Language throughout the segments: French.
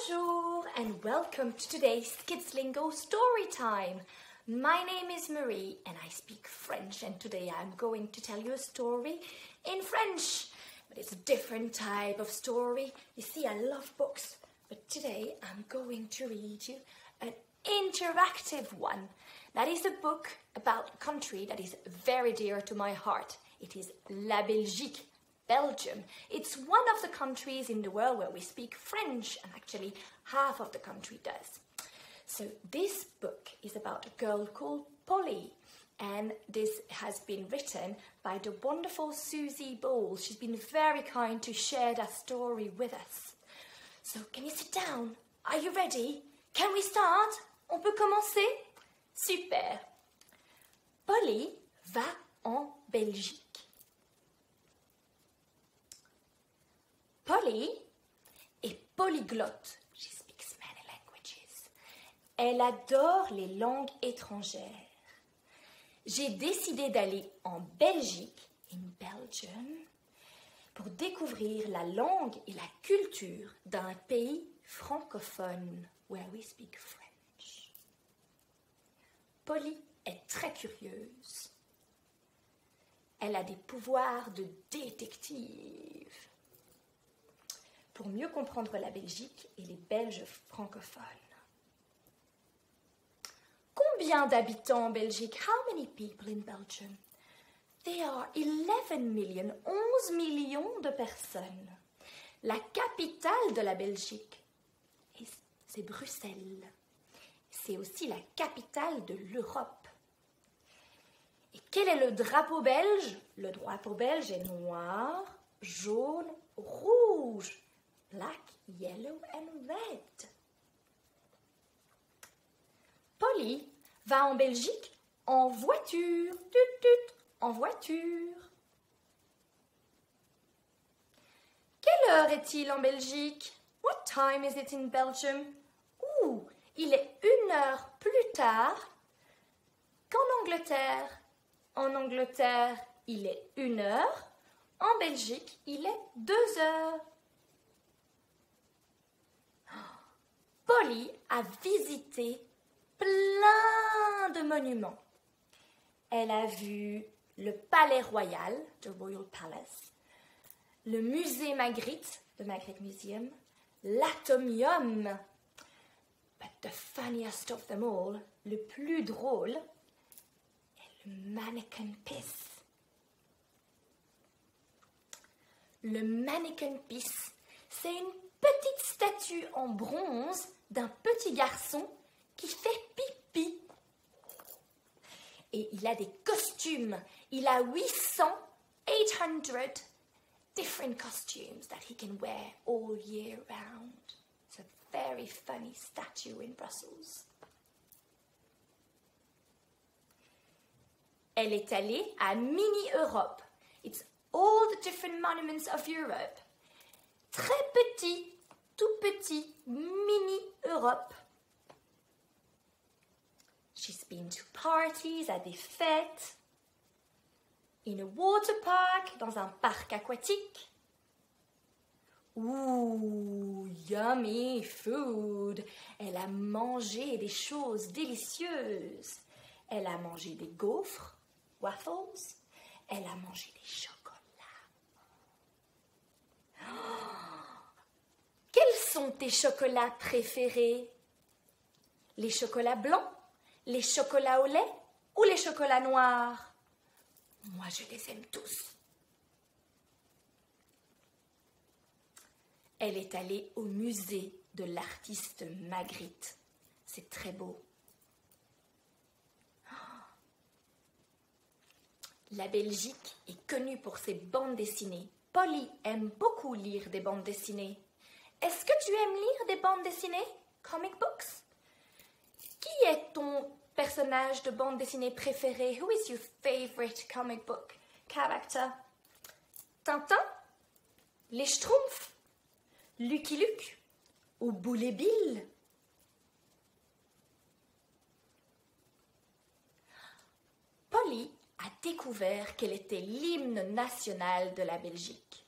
Bonjour and welcome to today's Kids Lingo story time. My name is Marie and I speak French, and today I'm going to tell you a story in French. But it's a different type of story. You see, I love books, but today I'm going to read you an interactive one. That is a book about a country that is very dear to my heart. It is La Belgique, Belgium. It's one of the countries in the world where we speak French, and actually half of the country does. So this book is about a girl called Polly, and this has been written by the wonderful Susie Bowles. She's been very kind to share that story with us. So can you sit down? Are you ready? Can we start? On peut commencer? Super. Polly va en Belgique. Polly est polyglotte. She speaks many languages. Elle adore les langues étrangères. J'ai décidé d'aller en Belgique, in Belgium, pour découvrir la langue et la culture d'un pays francophone, where we speak French. Polly est très curieuse. Elle a des pouvoirs de détective. Pour mieux comprendre la Belgique et les Belges francophones. Combien d'habitants en Belgique? How many people in Belgium? There are 11 million, 11 millions de personnes. La capitale de la Belgique, c'est Bruxelles. C'est aussi la capitale de l'Europe. Et quel est le drapeau belge? Le drapeau belge est noir, jaune, rouge. Black, yellow and red. Polly va en Belgique en voiture. Tut, tut, en voiture. Quelle heure est-il en Belgique? What time is it in Belgium? Il est 1 heure plus tard qu'en Angleterre. En Angleterre, il est 1 heure. En Belgique, il est 2 heures. Polly a visité plein de monuments. Elle a vu le Palais Royal, the Royal Palace, le musée Magritte, the Magritte Museum, l'Atomium. But the funniest of them all, le plus drôle, est le Manneken Pis. Le Manneken Pis, c'est une petite statue en bronze d'un petit garçon qui fait pipi. Et il a des costumes. Il a 800 different costumes that he can wear all year round. It's a very funny statue in Brussels. Elle est allée à Mini-Europe. It's all the different monuments of Europe. Très petit, tout petit, mini-Europe. She's been to parties, à des fêtes, in a water park, dans un parc aquatique. Ooh, yummy food. Elle a mangé des choses délicieuses. Elle a mangé des gaufres, waffles. Elle a mangé des chocolats. Quels sont tes chocolats préférés? Les chocolats blancs, les chocolats au lait ou les chocolats noirs? Moi, je les aime tous. Elle est allée au musée de l'artiste Magritte. C'est très beau. La Belgique est connue pour ses bandes dessinées. Polly aime beaucoup lire des bandes dessinées. Est-ce que tu aimes lire des bandes dessinées? Comic books? Qui est ton personnage de bande dessinée préféré? Who is your favorite comic book character? Tintin? Les Schtroumpfs? Lucky Luke? Ou Boule et Bill? Polly a découvert quel était l'hymne national de la Belgique.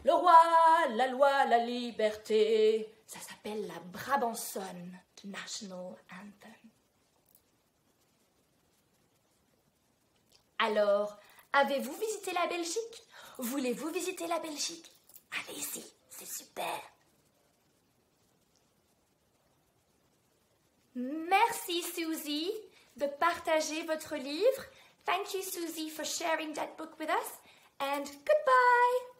Le roi, la loi, la liberté. Ça s'appelle la Brabançonne, the national anthem. Alors, avez-vous visité la Belgique? Voulez-vous visiter la Belgique? Allez-y, c'est super. Merci Susie de partager votre livre. Thank you Susie for sharing that book with us and goodbye.